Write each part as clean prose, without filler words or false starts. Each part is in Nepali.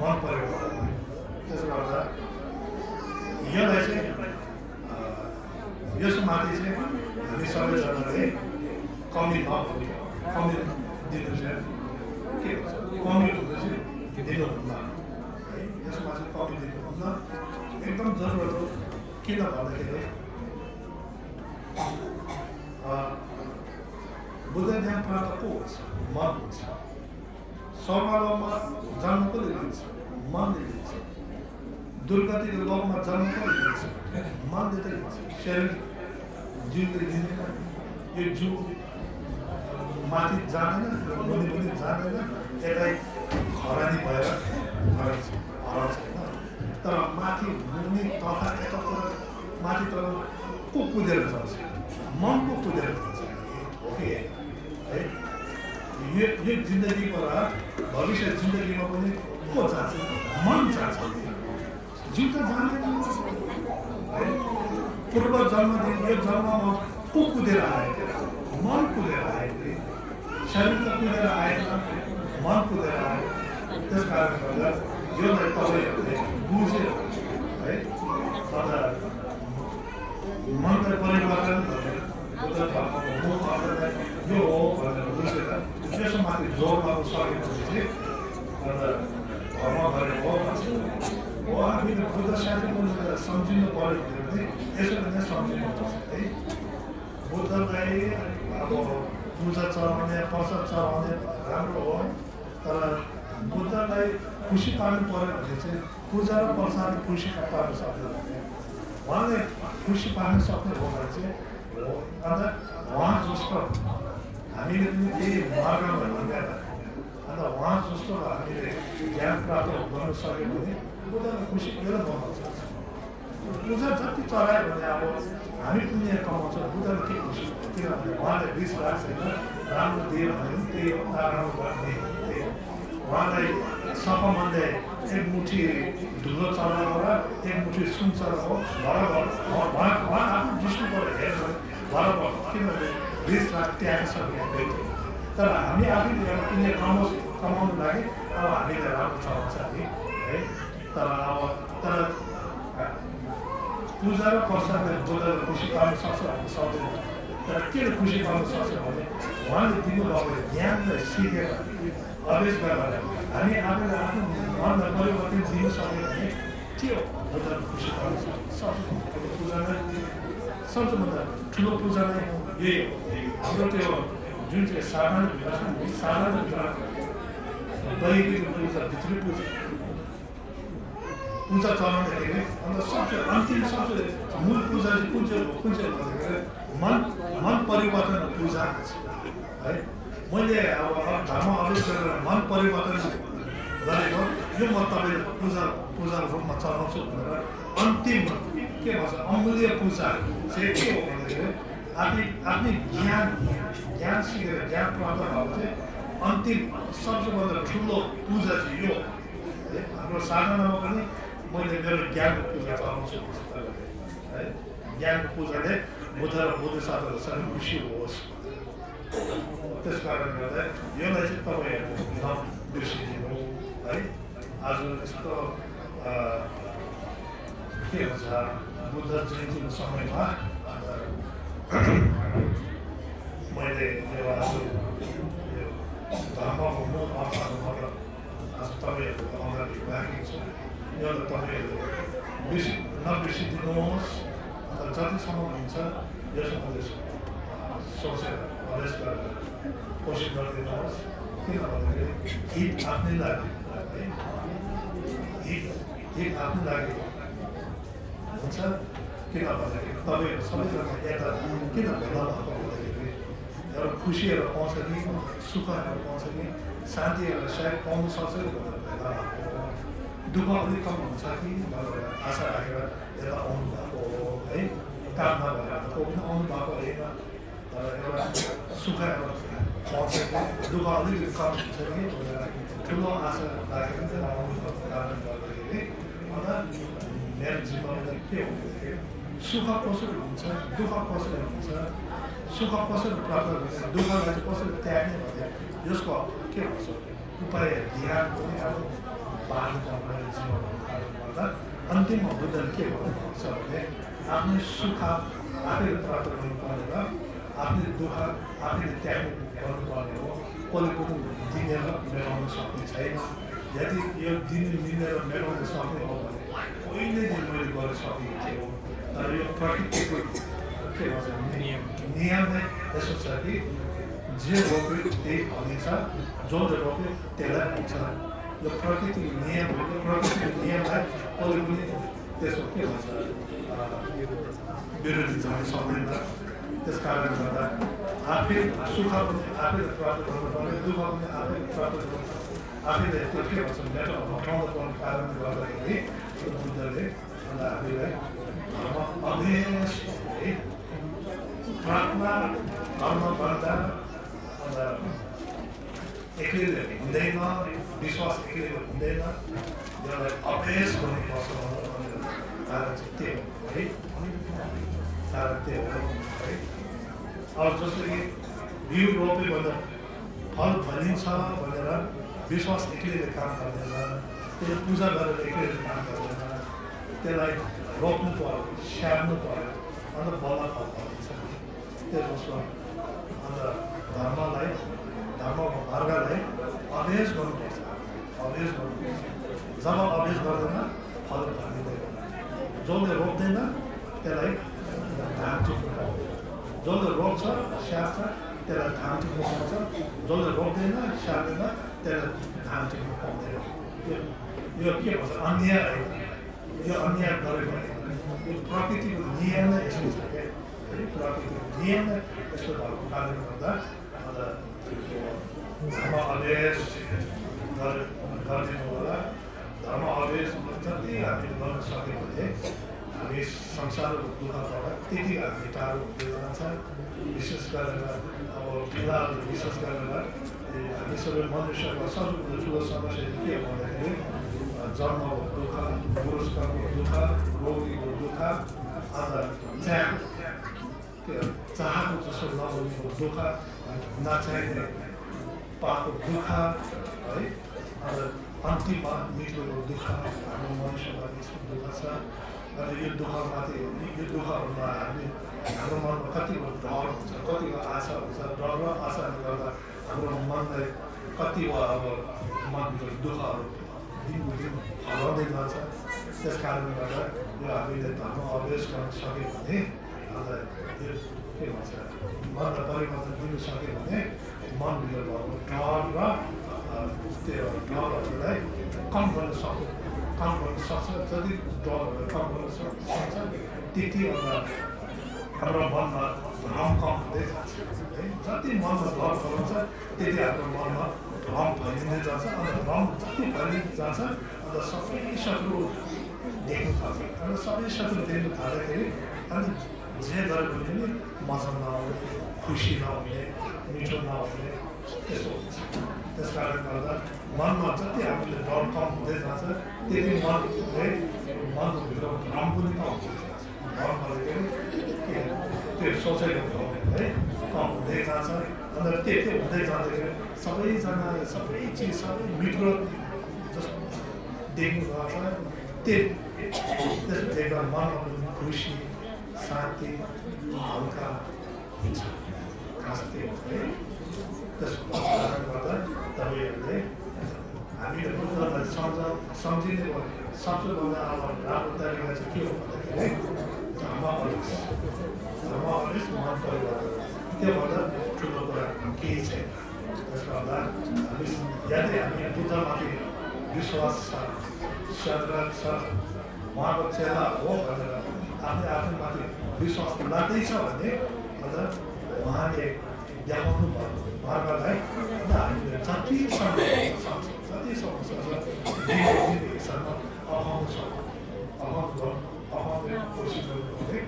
मन परेको त्यसो गर्दा यसलाई चाहिँ यसमाथि चाहिँ हामी सबैजनाले कमी नगर्नु कमी दिनु चाहिँ के भन्छ कमी हुँदा चाहिँ दिनुहुन्न है यसमा चाहिँ कमी दिनुहुन्न एकदम जरुरत हो किन भन्दाखेरि बुद्ध ज्ञान प्राप्त को हुन्छ मन हुन्छ स्वर्गलोकमा जन्म कसले दिन्छ मनले दिन्छ दुर्गतिको लोकमा जन्म कसले दिन्छ मनले त दिन्छ शरीर जिउले दिँदैन यो जिउ माथि जाँदैन मुनि पनि जाँदैन यतै खरानी भएर हराउँछ होइन तर माथि मुनि तथा यतातिर माथि तर को कुदेर जान्छ मन को कुदेर जान्छ हो कि है यो जिन्दगीबाट भविष्य जिन्दगीमा पनि को जान्छ मन जान्छ जिउ त जाँदैन है पूर्व जन्मदेखि यो जन्ममा को कुदेर आयो मन कुदेर आयो शरीर त कुदेर आएन मन कुदेर आयो त्यस कारणले गर्दा योलाई तपाईँहरूले बुझ्यो है मनलाई परिवर्तन यो हो भनेर बुझेर त्यसो माथि जोड गर्नु सकेपछि चाहिँ धर्म गरेको हो आफूले बुद्ध शास्त्र सम्झिनु पऱ्यो भने चाहिँ यसरी नै सम्झिनुपर्छ है बुद्धलाई अब पूजा चढाउने प्रसाद चढाउने राम्रो हो तर बुद्धलाई खुसी पार्नु पऱ्यो भने चाहिँ पूजा र प्रसाद खुसी पार्न सक्दैन उहाँले खुसी पार्न सक्ने हो भने चाहिँ अन्त उहाँ जस्तो हामीले पनि त्यही मार्गमा हिँडेर अन्त उहाँ जस्तो हामीले ज्ञान प्राप्त गर्न सक्यो भने बुद्धलाई खुसी किन बनाउन सक्छ पूजा जति चलायो भने अब हामी पुण्य कमाउँछ बुद्धले के खुसी किनभने उहाँले रिस राख्दैन राम्रो दियो भने पनि त्यही हो नराम्रो गर्ने त्यही हो उहाँलाई सपमनले एक मुठी धुलो चलाएर एक मुठी सुन चलाएको बराबर उहाँ आफ्नो दृष्टिबाट हेर्नु बराबर किनभने रिस राख त्याग सक्ने तर हामी आफैले एउटा पुण्य कमाउनु लागि अब हामीले राम्रो चलाउँछ नि है तर पूजा र प्रसादले बुद्धले खुसी पार्न सक्छ भने सक्दैन तर के खुसी पार्न सक्छ भने उहाँले दिनुभएको ज्ञानलाई सिकेर अभ्यास गरेर हामी आफूले आफ्नो मनलाई परिवर्तन दिनु सक्यो भने के हो बुद्धले खुसी पार्न सक्छ पूजा नै सबभन्दा ठुलो पूजा नै यही हो हाम्रो त्यो जुन चाहिँ साधारण दैविक पूजा भित्री पूजा चलाउँदाखेरि अन्त सबसे अन्तिम सबसे मूल पूजा चाहिँ कुन चाहिँ भन्दाखेरि मन परिवर्तन पूजा है मैले अब धर्म अभ्यास गरेर मन परिवर्तन गरेको यो म तपाईँले पूजा रूपमा चलाउँछु भनेर अन्तिम के भन्छ अमूल्य पूजा चाहिँ के हो भन्दाखेरि आफ्नै ज्ञान सिकेर ज्ञान प्राप्त भएको चाहिँ अन्तिम सबसेभन्दा ठुलो पूजा चाहिँ यो हाम्रो साधनामा पनि मैले मेरो ज्ञानको पूजा चलाउँछु है ज्ञानको पूजाले बुद्ध र बुद्ध साधकहरूसँग खुसी होस् त्यस कारणले गर्दा योलाई चाहिँ तपाईँहरूले नबिर्सिदिनु है आज यस्तो के भन्छ बुद्ध जयन्तीको समयमा मैले यो आज धर्मको मूल अर्थहरूबाट आज तपाईँहरूको अगाडि राखेको छु योलाई तपाईँहरूले नबिर्सिदिनुहोस् अन्त जतिसम्म हुन्छ यसमा सोचेर अभ्यास गरेर कोसिस गरिदिनुहोस् किन भन्दाखेरि हित आफ्नै लागि है हित आफ्नै लागि हुन्छ किन भन्दाखेरि तपाईँहरू सबैजना यता किन भेला भएको भन्दाखेरि एउटा खुसीहरू पाउँछ कि सुखहरू पाउँछ कि शान्तिहरू सायद पाउनु सक्छ भनेर भेला भएको दुःख अलिक कम हुन्छ कि भनेर आशा राखेर यता आउनु भएको हो है काम नभएर को पनि आउनु भएको होइन तर एउटा सुखहरू पाउँछ कि दुःख अलिकति कम हुन्छ कि भनेर ठुलो आशा राखेर चाहिँ आउनु भएको कारणले गर्दाखेरि अन्त मेरो जीवनमा के हो भन्दाखेरि सुख कसरी हुन्छ दुःख कसरी हुन्छ सुख कसरी प्राप्त हुन्छ दुःखलाई चाहिँ कसरी त्याग्ने भने यसको के भन्छ उपाय ध्यान पनि अब बाटो कमाएर जीवन गर्दा अन्तिममा बुद्धले के भन्नुहुन्छ भने आफ्नै सुख आफैले प्राप्त गर्नुपर्ने र आफ्नै दुःख आफैले त्याग गर्नुपर्ने हो। कसले पनि दिनेर मेटाउन सक्ने छैन। यदि यो दिने मिलेर मेटाउन सक्ने हो भने पहिल्यैदेखि मैले गर्न सकेको थियो। तर यो प्रकृतिको के भन्छ नियम नै यसो छ कि जे रोप्यो त्यही फलिन्छ, जसले रोप्यो त्यसलाई पुग्छ। यो प्रकृतिको नियम हो। यो प्रकृतिको नियमलाई कसले पनि त्यसो के भन्छ विरोधी जान सक्दैन। त्यस कारणले गर्दा आफै सुख पनि आफैले प्राप्त गर्नुपर्ने, दुःख पनि आफैले प्राप्त गर्नुपर्ने, आफैले त्यो के भन्छ मेटाउन हटाउनु पर्ने कारणले गर्दाखेरि बुद्धले हामीलाई अभ्यास है प्रार्थना कर्म गर्दा एक्लैले हुँदैन, विश्वास एक्लैले हुँदैन, यसलाई अभ्यास गर्नुपर्छ भनेर कारण चाहिँ त्यो हो है। कारण त्यो हो है। अब जस्तो कि बिउ रोप्यो भन्दा फल फलिन्छ भनेर विश्वास एक्लैले काम गर्दैन, त्यसले पूजा गरेर एक्लैले काम गर्दैन, त्यसलाई रोप्नु पर्यो, स्याहार्नु पर्यो, अन्त बल्ल फल फलिन्छ। त्यो जस्तो अन्त धर्मलाई धर्मको मार्गलाई अभ्यास गर्नुपर्छ। अभ्यास गर्नुपर्छ। जब अभ्यास गर्दैन फल फलिँदैन। जसले रोप्दैन त्यसलाई धान टिप्नु पाउँदैन, जसले रोप्छ स्याहार्छ त्यसलाई धान टिप्नु पाउँछ, जसले रोप्दैन स्याहार्दैन त्यसलाई धान टिप्नु पाउँदैन। यो के भन्छ अन्याय होइन। यो अन्याय गरेको होइन। यो प्रकृतिको नियम नै यस्तो छ क्या। प्रकृतिको नियम नै यस्तो भएको कारणले गर्दा अन्त धर्म अभ्यास गरिदिनु होला। धर्म अभ्यास जति हामीले गर्न सक्यो भने हामी संसारको दुःखबाट त्यति हामी टाढो हुँदै जान्छ। विशेष गरेर अब फिलहाल विशेष गरेर हामी सबै मनुष्यको सबैभन्दा ठुलो समस्या के हो भन्दाखेरि जन्मको दुःख, पुरुषको दुःख, रोगीको दुःख, अन्त चाहको जस्तो नहुनेको दुःख, नचाहिने पाएको दुःख है, अन्त अन्तिममा मृत्युको दुःख हाम्रो मनुष्यमा यस्तो दुःख छ। अनि यो दुःखमाथि यो दुःखहरूमा हाम्रो मनमा कतिको डर हुन्छ, कतिको आशा हुन्छ। डर र आशाले गर्दा हाम्रो मनलाई कतिवटा अब मनभित्र दुःखहरू दिनको दिन हराउँदै जान्छ। त्यस कारणले गर्दा यो हामीले धर्म अभ्यास गर्न सक्यो भने अन्त यो के भन्छ मनलाई परिवर्तन दिनु सक्यो भने मनभित्र भएको डर र त्यो डरहरूलाई कम गर्न सक्छ। जति डरहरू कम गर्न सक्छ त्यति अन्त हाम्रो मनमा भ्रम कम हुँदै जान्छ है। जति मनमा डर गराउँछ त्यति हाम्रो मनमा भ्रम फैलिँदै जान्छ। अन्त भ्रम जति फैलिँदै जान्छ अन्त सबै शत्रु देख्नु थाल्छ। अन्त सबै शत्रु देख्नु थाल्दाखेरि अनि जे गरे पनि मजा नआउने, खुसी नहुने, मिठो नहुने त्यस्तो हुन्छ। त्यस कारणले गर्दा मनमा जति हामीले डर कम हुँदै जान्छ त्यति मनको भित्र भ्रम पनि कम हुँदै जान्छ। भ्रम भनेको त्यो सोचेको भ्रम है कम हुँदै जान्छ। अन्त त्यो हुँदै जाँदाखेरि सबैजना सबै चिज सबै मिठो जस्तो देख्नु जान्छ। त्यसो देख्दा मनमा पनि खुसी, शान्ति, हल्का हुन्छ। खास त्यो है। त्यसको कारणले गर्दा तपाईँहरूले हामीले बुद्धलाई सम्झिने भयो। सबैभन्दा अब राम्रो तरिका चाहिँ के हो भन्दाखेरि धर्म अभ्यास मन परिवर्तन। त्योभन्दा ठुलो कुरा केही छैन। त्यसले गर्दा यदि हामी बुद्धमाथि विश्वास छ, श्रद्धा छ, उहाँको चेला हो भनेर आफैमाथि विश्वास लाग्दैछ भने अन्त उहाँले देखाउनु भयो मार्गलाई। अन्त हामीले जतिसम्म अपाउने कोसिस गर्नु भने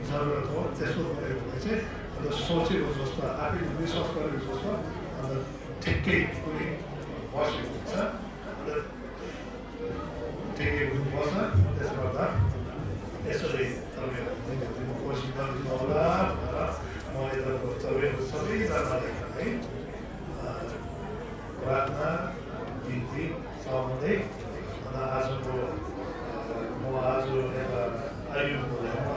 जरुरत हो। त्यसो गऱ्यो भने चाहिँ अन्त सोचेको जस्तो आफैले विश्वास गरेको जस्तो अन्त ठिकै पनि बसेको हुन्छ। अन्त ठिकै हुनुपर्छ। त्यसले गर्दा यसरी तपाईँहरू कोसिस गरिदिनु होला भनेर म तपाईँहरू सबैजनाले है प्रार्थना बिन्ती सहँदै आजको म आज यता आयुको